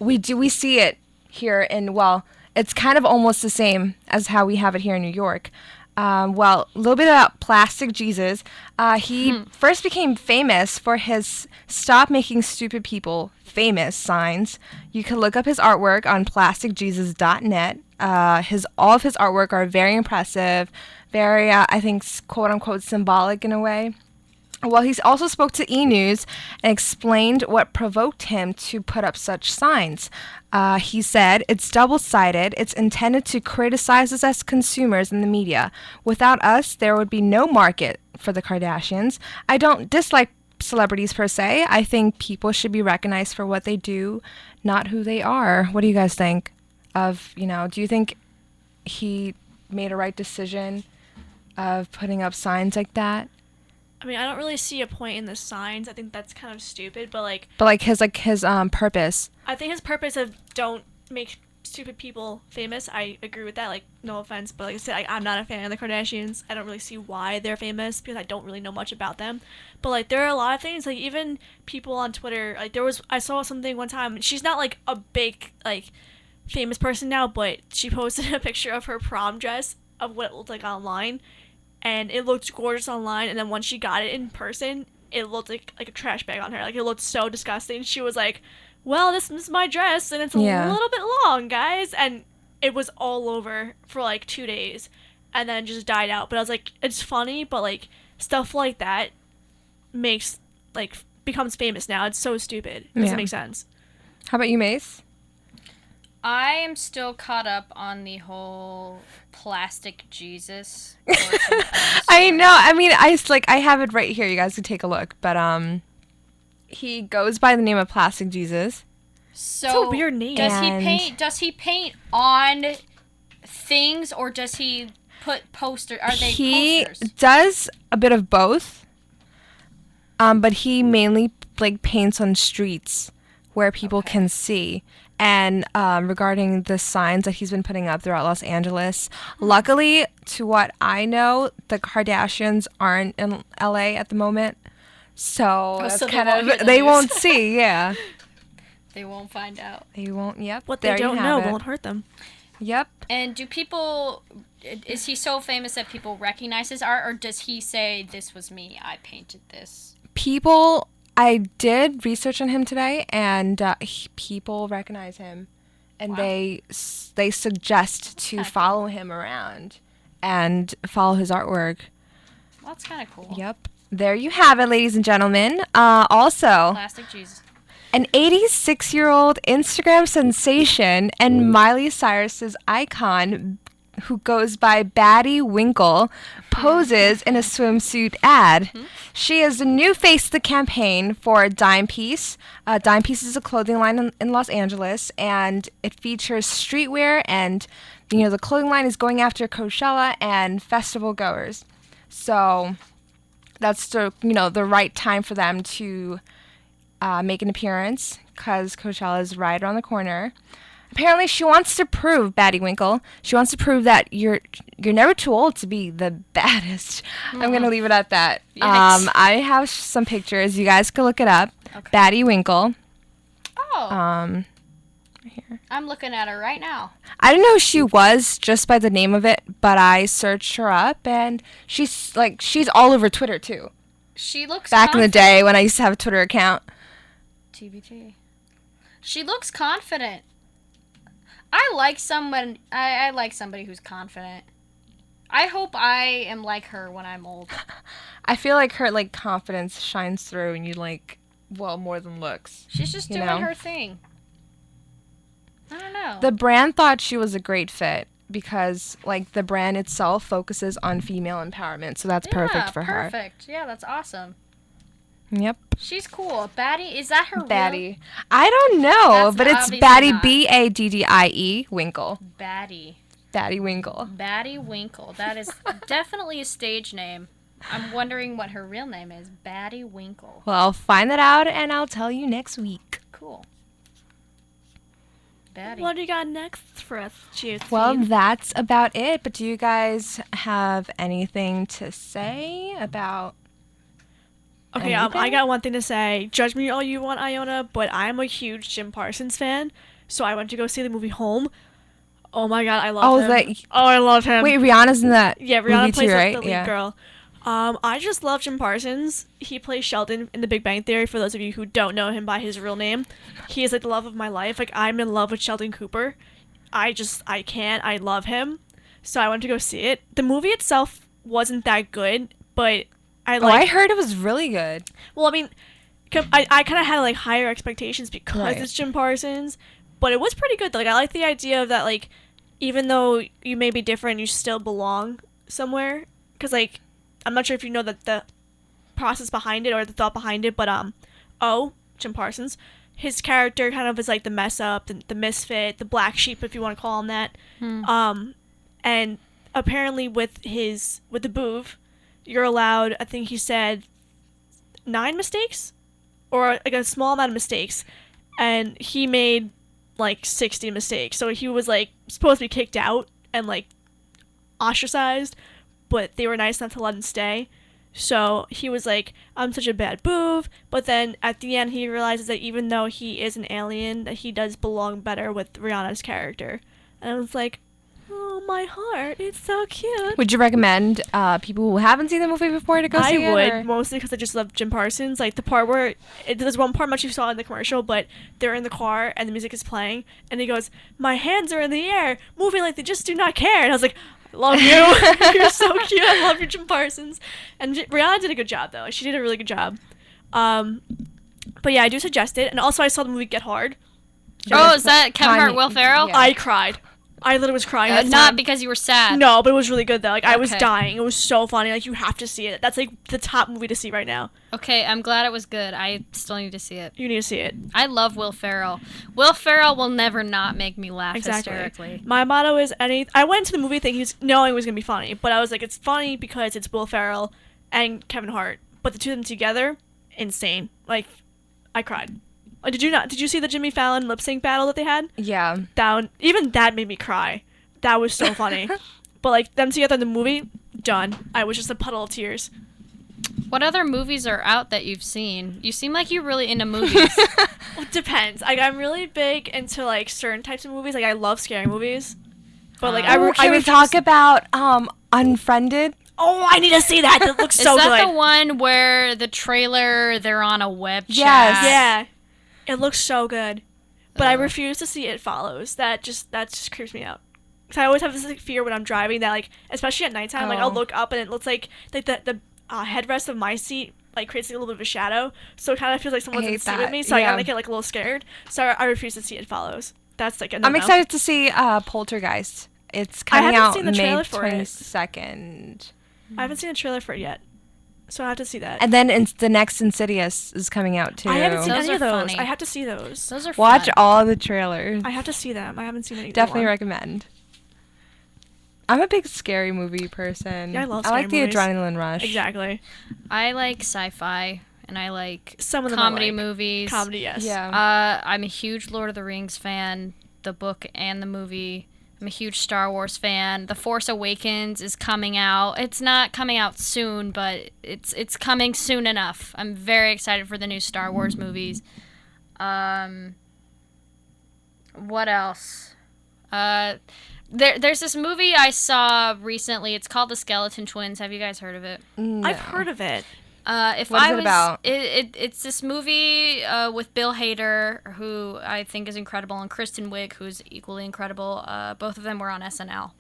we see it here in, well, it's kind of almost the same as how we have it here in New York. Well, a little bit about Plastic Jesus. He first became famous for his "Stop Making Stupid People Famous" signs. You can look up his artwork on plasticjesus.net. All of his artwork are very impressive, very, I think, quote unquote, symbolic in a way. Well, he also spoke to E! News and explained what provoked him to put up such signs. He said, "It's double-sided. It's intended to criticize us as consumers in the media. Without us, there would be no market for the Kardashians. I don't dislike celebrities per se. I think people should be recognized for what they do, not who they are." What do you guys think do you think he made a right decision of putting up signs like that? I mean, I don't really see a point in the signs. I think that's kind of stupid, but His purpose. I think his purpose of don't make stupid people famous, I agree with that. Like, no offense, but like I said, I'm not a fan of the Kardashians. I don't really see why they're famous because I don't really know much about them. But like, there are a lot of things. Like, even people on Twitter. Like, I saw something one time. She's not like a big famous person now, but she posted a picture of her prom dress of what it looked like online. And it looked gorgeous online, and then once she got it in person, it looked like a trash bag on her. Like, it looked so disgusting. She was like, "Well, this is my dress, and it's a little bit long, guys." And it was all over for like 2 days, and then just died out. But I was like, it's funny, but like stuff like that becomes famous now. It's so stupid. It doesn't make sense. How about you, Mace? I am still caught up on the whole Plastic Jesus. I know. I mean, I have it right here. You guys can take a look. But he goes by the name of Plastic Jesus. So it's a weird name. Does he paint on things, or does he put posters? Are they posters? He does a bit of both. But he mainly paints on streets where people can see. And regarding the signs that he's been putting up throughout Los Angeles, luckily, to what I know, the Kardashians aren't in LA at the moment. So that's they won't see, yeah. They won't find out. They won't, yep. What they don't know won't hurt them. Yep. And is he so famous that people recognize his art, or does he say, "This was me, I painted this"? I did research on him today, and people recognize him, and they suggest to follow him around and follow his artwork. Well, that's kind of cool. Yep. There you have it, ladies and gentlemen. Also, Plastic Jesus. An 86-year-old Instagram sensation and Miley Cyrus's icon, who goes by Batty Winkle, poses in a swimsuit ad. She is the new face of the campaign for Dime Piece. Dime Piece is a clothing line in Los Angeles, and it features streetwear, and the clothing line is going after Coachella and festival goers. So that's the right time for them to make an appearance, because Coachella is right around the corner. Apparently, she wants to prove, Batty Winkle, she wants to prove that you're never too old to be the baddest. I'm going to leave it at that. I have some pictures. You guys can look it up. Okay. Batty Winkle. Oh. Right here. I'm looking at her right now. I didn't know who she was just by the name of it, but I searched her up, and she's all over Twitter, too. She looks Back in the day when I used to have a Twitter account. TBT. She looks confident. I like somebody who's confident. I hope I am like her when I'm old. I feel like her confidence shines through, and you more than looks. She's just doing her thing. I don't know. The brand thought she was a great fit because the brand itself focuses on female empowerment, so that's perfect for her. Perfect. Yeah, that's awesome. Yep. She's cool. Batty, is that her Batty? Real? I don't know, but it's Batty, not. Baddie Winkle. Batty. Batty Winkle. Batty Winkle. That is definitely a stage name. I'm wondering what her real name is. Batty Winkle. Well, I'll find that out, and I'll tell you next week. Cool. Batty. What do you got next for us, Cheers? Well, that's about it, but do you guys have anything to say about Okay, Anything? I got one thing to say. Judge me all you want, Iona, but I'm a huge Jim Parsons fan, so I went to go see the movie Home. Oh my god, I love him. Oh, I love him. Wait, Rihanna's in that Yeah, Rihanna movie plays too, right? the lead Yeah. girl. I just love Jim Parsons. He plays Sheldon in The Big Bang Theory. For those of you who don't know him by his real name, he is like the love of my life. Like I'm in love with Sheldon Cooper. I can't. I love him. So I went to go see it. The movie itself wasn't that good, but I I like. heard it was really good. Well, I mean, I kind of had like higher expectations because Right. it's Jim Parsons, but it was pretty good. Like I like the idea of that. Like even though you may be different, you still belong somewhere. Cause like I'm not sure if you know the process behind it or the thought behind it, but Jim Parsons, his character kind of is like the mess up, the misfit, the black sheep, if you want to call him that. And apparently with the Boov, you're allowed. I think he said 9 mistakes, or like a small amount of mistakes, and he made like 60 mistakes. So he was like supposed to be kicked out and like ostracized, but they were nice enough to let him stay. So he was like, I'm such a bad Boov, but then at the end he realizes that even though he is an alien, that he does belong better with Rihanna's character. And I was like, oh, my heart, it's so cute. Would you recommend people who haven't seen the movie before to go see it? I would, or- mostly because I just love Jim Parsons. Like, the part where, there's one part much you saw in the commercial, but they're in the car and the music is playing, and he goes, my hands are in the air, moving like they just do not care. And I was like, I love you. You're so cute. I love you, Jim Parsons. And Rihanna did a good job, though. She did a really good job. But yeah, I do suggest it. And also, I saw the movie Get Hard. Oh, is that Kevin Hart, Kanye- Will Ferrell? yeah. I cried. I literally was crying. at the Not time. because you were sad. No, but it was really good though. Like I was Okay. dying. It was so funny. Like you have to see it. That's like the top movie to see right now. Okay, I'm glad it was good. I still need to see it. You need to see it. I love Will Ferrell. Will Ferrell will never not make me laugh hysterically. My motto is I went to the movie thinking knowing it was gonna be funny, but I was like, it's funny because it's Will Ferrell and Kevin Hart. But the two of them together, insane. Like, I cried. Did you not? Did you see the Jimmy Fallon lip sync battle that they had? Yeah. Even that made me cry. That was so funny. But like them together in the movie, done. I was just a puddle of tears. What other movies are out that you've seen? You seem like you're really into movies. Well, it depends. Like I'm really big into like certain types of movies. Like I love scary movies. But like Can we talk about Unfriended? Oh, I need to see that. That looks Is so that good. the one where the trailer they're on a web chat? Yes. Yeah, it looks so good. But I refuse to see It Follows. That just creeps me out. Cause I always have this like, fear when I'm driving that like, especially at nighttime, like I'll Oh. look up and it looks like the headrest of my seat like creates like, a little bit of a shadow, so it kind of feels like someone's in the hate seat with that, me. So I yeah. gotta get like a little scared. So I refuse to see It Follows. That's like a I'm no-no. excited to see Poltergeist. It's I coming haven't out seen the May trailer for it. 22nd. I haven't seen a trailer for it yet, so I have to see that. And then the next Insidious is coming out too. I haven't seen Those any are of those. funny. I have to see those. Those are Watch fun. all the trailers. I have to see them. I haven't seen any. Definitely recommend. I'm a big scary movie person. Yeah, I love I like the scary movies. adrenaline rush. Exactly. I like sci-fi and I like Some of them I comedy like. movies. Comedy, yes. Yeah. I'm a huge Lord of the Rings fan, the book and the movie. I'm a huge Star Wars fan. The Force Awakens is coming out. It's not coming out soon, but it's coming soon enough. I'm very excited for the new Star Wars movies. What else? There's this movie I saw recently. It's called The Skeleton Twins. Have you guys heard of it? No. I've heard of it. If What is I it was, about? It's this movie with Bill Hader, who I think is incredible, and Kristen Wiig, who's equally incredible. Both of them were on SNL,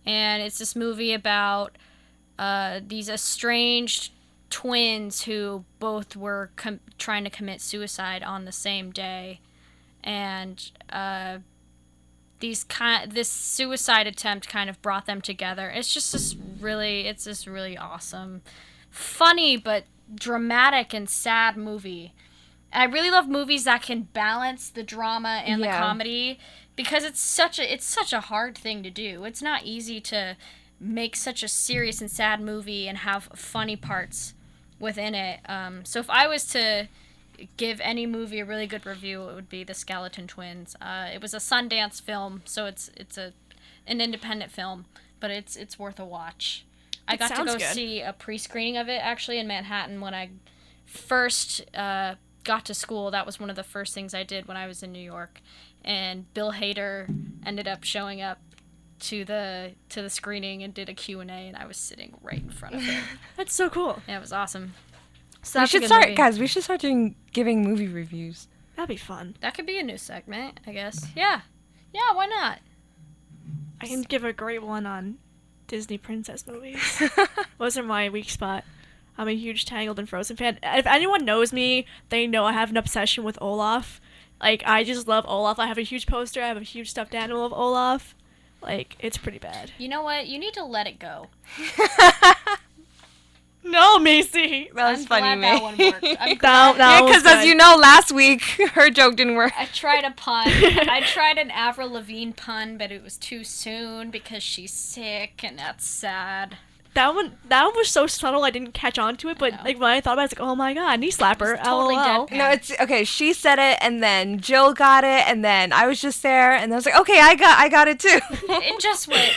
and it's this movie about these estranged twins who both were trying to commit suicide on the same day, and this suicide attempt kind of brought them together. It's just this really awesome, funny but dramatic and sad movie. I really love movies that can balance the drama and the Yeah. comedy, because it's such a hard thing to do. It's not easy to make such a serious and sad movie and have funny parts within it. So if I was to give any movie a really good review, it would be The Skeleton Twins. It was a Sundance film, so it's an independent film, but it's worth a watch. I It got to sounds go good. see a pre-screening of it actually in Manhattan when I first got to school, that was one of the first things I did when I was in New York. And Bill Hader ended up showing up to the screening and did a Q&A, and I was sitting right in front of him. That's so cool. Yeah, it was awesome. So We that's a should good start, movie. guys. We should start giving movie reviews. That'd be fun. That could be a new segment, I guess. Yeah, why not? I can give a great one on Disney princess movies. Those are my weak spot. I'm a huge Tangled and Frozen fan. If anyone knows me, they know I have an obsession with Olaf. Like, I just love Olaf. I have a huge poster. I have a huge stuffed animal of Olaf. Like, it's pretty bad. You know what? You need to let it go. No, Macy. That was I'm funny, glad that one worked. I'm glad. That Yeah, was because as good. you know, last week her joke didn't work. I tried a pun. I tried an Avril Lavigne pun, but it was too soon because she's sick, and that's sad. That one was so subtle I didn't catch on to it, but know. like when I thought about it, I was like, oh my god, knee slapper. It's totally LOL. deadpan. No, it's okay. She said it, and then Jill got it, and then I was just there, and I was like, okay, I got it too. It just went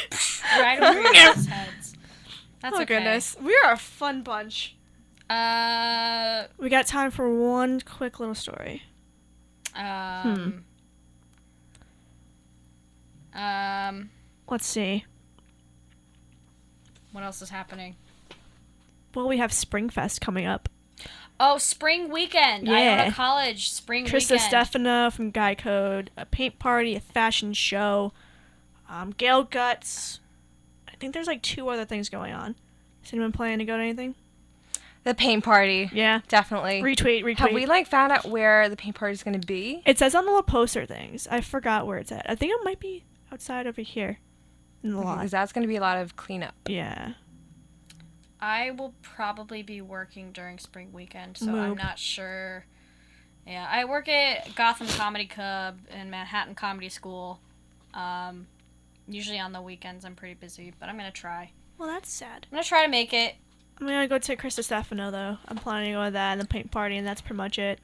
right over your guys' heads. That's Oh okay. goodness. We are a fun bunch. We got time for one quick little story. Let's see. What else is happening? Well, we have Springfest coming up. Oh, spring weekend. Yeah. Iona College spring Trista weekend. Stefano from Guy Code, a paint party, a fashion show, Gale Guts. I think there's like 2 other things going on. Is anyone planning to go to anything? The paint party, Yeah. definitely. Retweet. Have we found out where the paint party is gonna be? It says on the little poster things. I forgot where it's at. I think it might be outside over here in the lot. Because that's gonna be a lot of cleanup. Yeah. I will probably be working during spring weekend, so I'm Moop. not sure. Yeah, I work at Gotham Comedy Club and Manhattan Comedy School. Usually on the weekends I'm pretty busy, but I'm gonna try. Well, that's sad. I'm gonna try to make it. I'm gonna go to Krista Stefano though. I'm planning to go to that and the paint party, and that's pretty much it.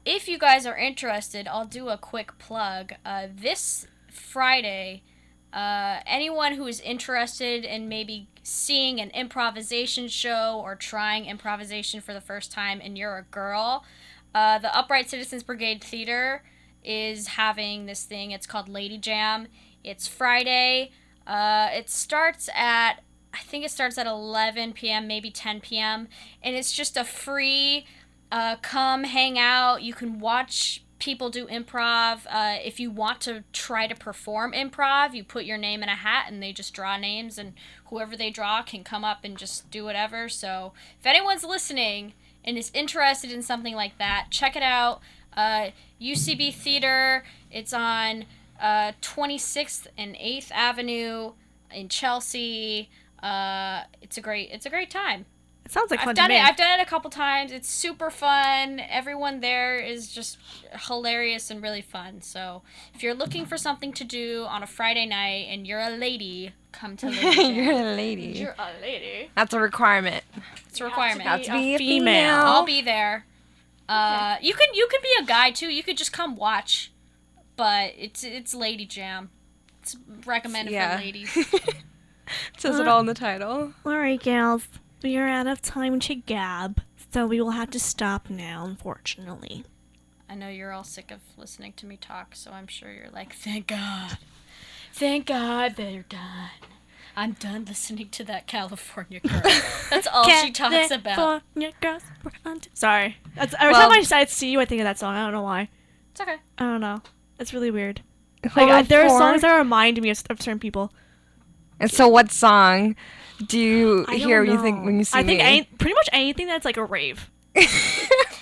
If you guys are interested, I'll do a quick plug. This Friday, anyone who is interested in maybe seeing an improvisation show or trying improvisation for the first time and you're a girl, the Upright Citizens Brigade Theater is having this thing. It's called Lady Jam. It's Friday. It starts at, I think it starts at 11 p.m., maybe 10 p.m., and it's just a free come hang out. You can watch people do improv. If you want to try to perform improv, you put your name in a hat and they just draw names, and whoever they draw can come up and just do whatever. So if anyone's listening and is interested in something like that, check it out. UCB Theater. It's on 26th and 8th Avenue in Chelsea. It's a great time. It sounds like fun I've to done me. it. I've done it a couple times. It's super fun. Everyone there is just hilarious and really fun. So if you're looking for something to do on a Friday night and you're a lady, come to Lady Jam. You're a lady. You're a lady. That's a requirement. It's a requirement. Have to be a female. female. I'll be there. You could be a guy too. You could just come watch, but it's Lady Jam. It's recommended Yeah. for ladies. Says it all in the title. Alright, gals. We are out of time to gab, so we will have to stop now, unfortunately. I know you're all sick of listening to me talk, so I'm sure you're like, thank God. Thank God they're done. I'm done listening to that California girl. That's all she talks about. California girls were Sorry. Every time I see you, I think of that song. I don't know why. It's okay. I don't know. It's really weird. Hold on, There are four. songs that remind me of certain people. And so, what song do you I hear don't when you think know. when you see I think me? pretty much anything that's like a rave.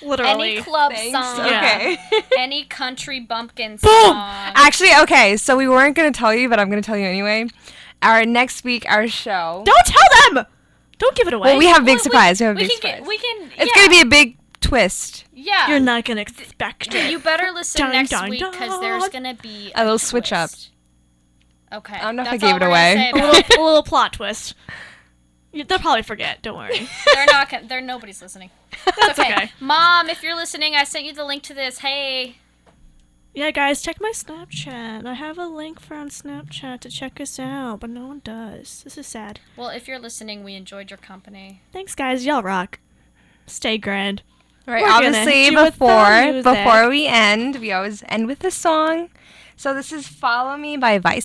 Literally. Any club Thanks. song. Okay. Any country bumpkin Boom! song. Actually, okay. So we weren't gonna tell you, but I'm gonna tell you anyway. Our next week, our show. Don't tell them! Don't give it away. Well, we have a big Well, surprise. We have a we big can surprise. we can. It's yeah. gonna be a big twist. Yeah. You're not gonna expect it. You better listen Dun, next dun, week because dun. there's gonna be A little switch up. twist. Okay. I don't know if I that's gave all it we're away. gonna say a about it. little, a little plot twist. They'll probably forget. Don't worry. They're not. They're nobody's listening. That's okay. Mom, if you're listening, I sent you the link to this. Hey. Yeah, guys, check my Snapchat. I have a link for on Snapchat to check us out, but no one does. This is sad. Well, if you're listening, we enjoyed your company. Thanks, guys. Y'all rock. Stay grand. Right, We're gonna obviously hit you with the music. before we end, we always end with a song. So this is Follow Me by Vice.